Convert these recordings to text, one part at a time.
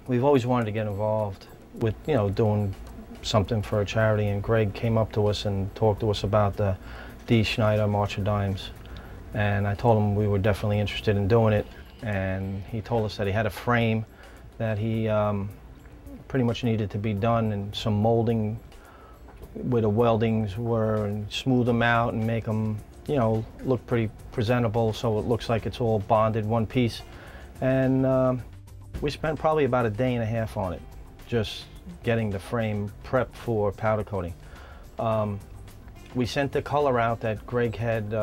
we've always wanted to get involved with, doing something for a charity, and Greg came up to us and talked to us about the Snider March of Dimes. And I told him we were definitely interested in doing it, and he told us that he had a frame that he pretty much needed to be done, and some molding where the weldings were, and smooth them out and make them, look pretty presentable, so it looks like it's all bonded one piece. And we spent probably about a day and a half on it, just getting the frame prepped for powder coating. We sent the color out that Greg had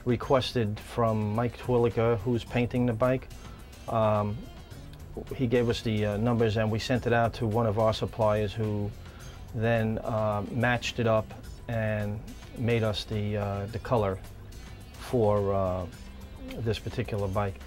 requested from Mike Twilliger, who's painting the bike. He gave us the numbers, and we sent it out to one of our suppliers, who then matched it up and made us the color for this particular bike.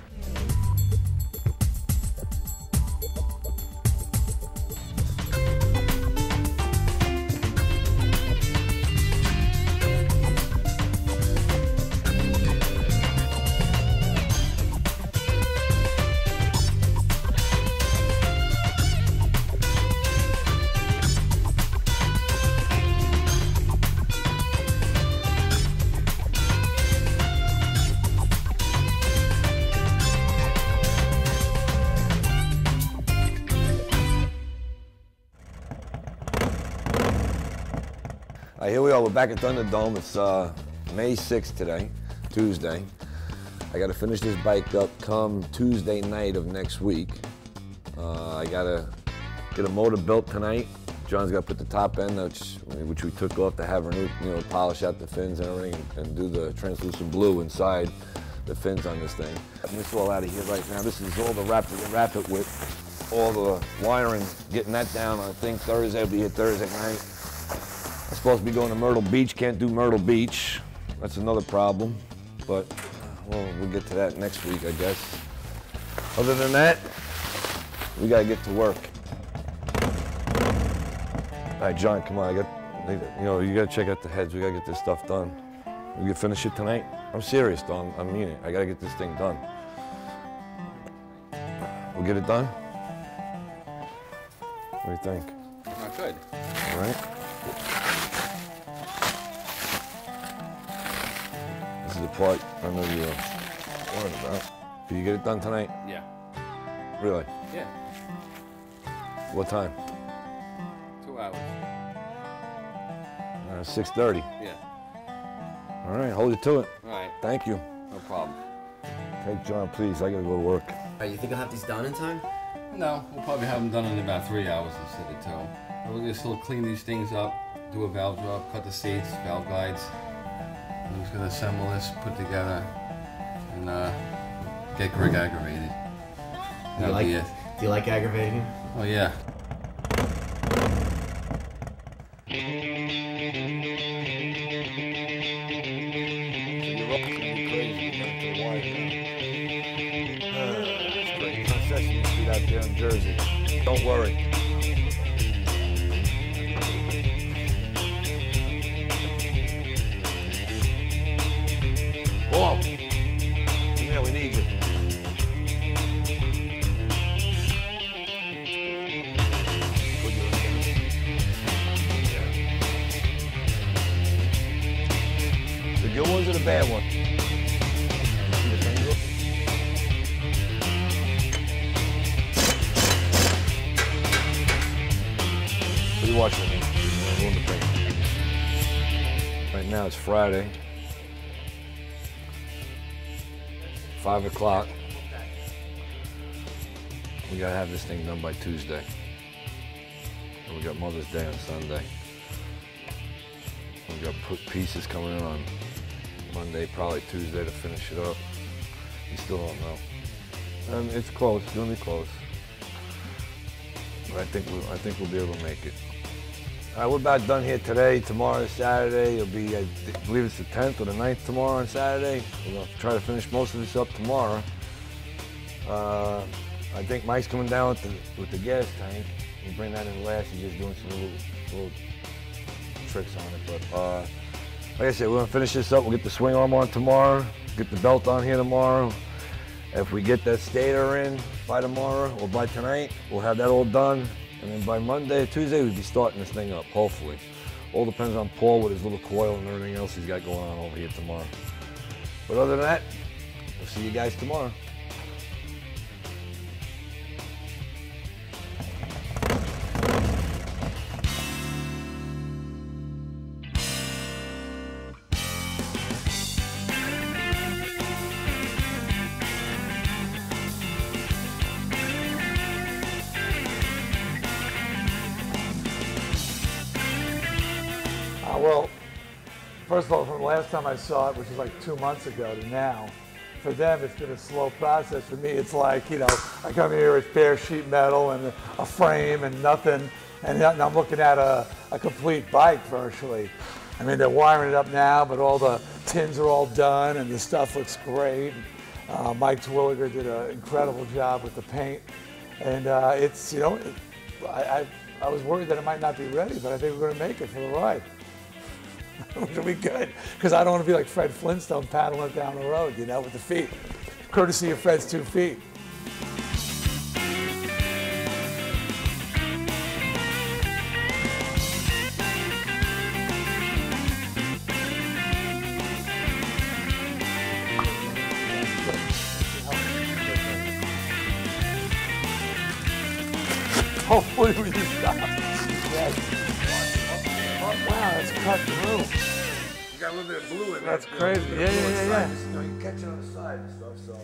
Here we are, we're back at Thunderdome. It's May 6th today, Tuesday. I gotta finish this bike up come Tuesday night of next week. I gotta get a motor built tonight. John's gotta put the top end, which we took off to have her new, polish out the fins and everything, and do the translucent blue inside the fins on this thing. This is all out of here right now. This is all the wrap it with all the wiring, getting that down. I think Thursday, I'll be here Thursday night. I'm supposed to be going to Myrtle Beach, can't do Myrtle Beach. That's another problem, but well, we'll get to that next week, I guess. Other than that, we gotta get to work. All right, John, come on, you gotta check out the heads. We gotta get this stuff done. We can finish it tonight. I'm serious, though. I mean it. I gotta get this thing done. We'll get it done? What do you think? Not good. All right. This is the part I know you're worried about. Can you get it done tonight? Yeah. Really? Yeah. What time? 2 hours. 6:30. Yeah. All right, hold you to it. All right. Thank you. No problem. Take John, please. I gotta go to work. You think you'll have these done in time? No, we'll probably have them done in about 3 hours instead of 2. But we're gonna still clean these things up, do a valve job, cut the seats, valve guides. I'm just gonna assemble this, put together, and get Greg aggravated. That'll be it. Do you like aggravating? Oh yeah. Out there in Jersey. Don't worry. Whoa! Yeah, we need you. The good ones or the bad ones? What are you watching? Right now it's Friday, 5 o'clock. We gotta have this thing done by Tuesday. And we got Mother's Day on Sunday. We got pieces coming in on Monday, probably Tuesday to finish it up. We still don't know. It's close, it's gonna be close. But I think we'll be able to make it. All right, we're about done here today. Tomorrow is Saturday. It'll be, I believe it's the 10th or the 9th tomorrow on Saturday. We're gonna try to finish most of this up tomorrow. I think Mike's coming down with the gas tank. He'll bring that in last. He's just doing some little tricks on it. But like I said, we're gonna finish this up. We'll get the swing arm on tomorrow. Get the belt on here tomorrow. If we get that stator in by tomorrow or by tonight, we'll have that all done. And then by Monday or Tuesday, we'll be starting this thing up, hopefully. All depends on Paul with his little coil and everything else he's got going on over here tomorrow. But other than that, we'll see you guys tomorrow. Well, first of all, from the last time I saw it, which was like 2 months ago to now, for them it's been a slow process. For me, it's like, you know, I come here with bare sheet metal and a frame and nothing, and I'm looking at a complete bike virtually. I mean, they're wiring it up now, but all the tins are all done and the stuff looks great. Mike Twilliger did an incredible job with the paint. And it's, you know, I was worried that it might not be ready, but I think we're going to make it for the ride. Which will be good, because I don't want to be like Fred Flintstone paddling it down the road, you know, with the feet. Courtesy of Fred's 2 feet. Hopefully we stop. Yes. Wow, that's cut through. You got a little bit of blue in there. That's crazy. Yeah. You know, you catch it on the side and stuff, so.